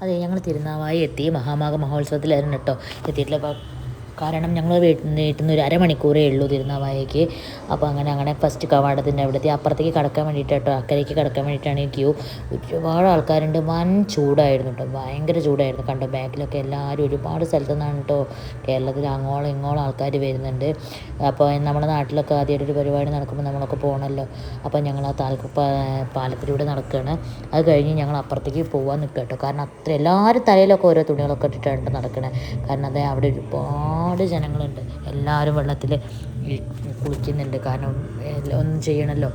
അതെ, ഞങ്ങൾ തിരുനാവായി എത്തി. മഹാമാഘ മഹോത്സവത്തിലായിരുന്നു കേട്ടോ എത്തിയിട്ടുള്ളത്. കാരണം ഞങ്ങൾ വീട്ടിൽ നിന്ന് ഒരു അരമണിക്കൂറേ ഉള്ളൂ തിരുനാവായക്ക്. അപ്പോൾ അങ്ങനെ ഫസ്റ്റ് കവാടത്തിൻ്റെ അവിടുത്തെ അപ്പുറത്തേക്ക് കടക്കാൻ വേണ്ടിയിട്ട് കേട്ടോ, അക്കരയ്ക്ക് കടക്കാൻ വേണ്ടിയിട്ടാണ് ഈ ക്യൂ. ഒരുപാട് ആൾക്കാരുണ്ട്. വൻ ചൂടായിരുന്നു കേട്ടോ, ഭയങ്കര ചൂടായിരുന്നു. കണ്ടോ ബാക്കിലൊക്കെ എല്ലാവരും ഒരുപാട് സ്ഥലത്തു നിന്നാണ് കേട്ടോ, കേരളത്തിൽ അങ്ങോളം ഇങ്ങോളം ആൾക്കാർ വരുന്നുണ്ട്. അപ്പോൾ നമ്മുടെ നാട്ടിലൊക്കെ ആദ്യമായിട്ടൊരു പരിപാടി നടക്കുമ്പോൾ നമ്മളൊക്കെ പോകണമല്ലോ. അപ്പോൾ ഞങ്ങൾ ആ പാലത്തിലൂടെ നടക്കുകയാണ്. അത് കഴിഞ്ഞ് ഞങ്ങൾ അപ്പുറത്തേക്ക് പോകാൻ നിൽക്കുക കേട്ടോ. കാരണം അത്ര എല്ലാവരും തലയിലൊക്കെ ഓരോ തുണികളൊക്കെ ഇട്ടിട്ടാണ് നടക്കണത്. കാരണം അതെ അവിടെ ഒരുപാട് ജനങ്ങളുണ്ട്. എല്ലാവരും വെള്ളത്തിൽ കുളിക്കുന്നുണ്ട്. കാരണം ഒന്നും ചെയ്യണമല്ലോ.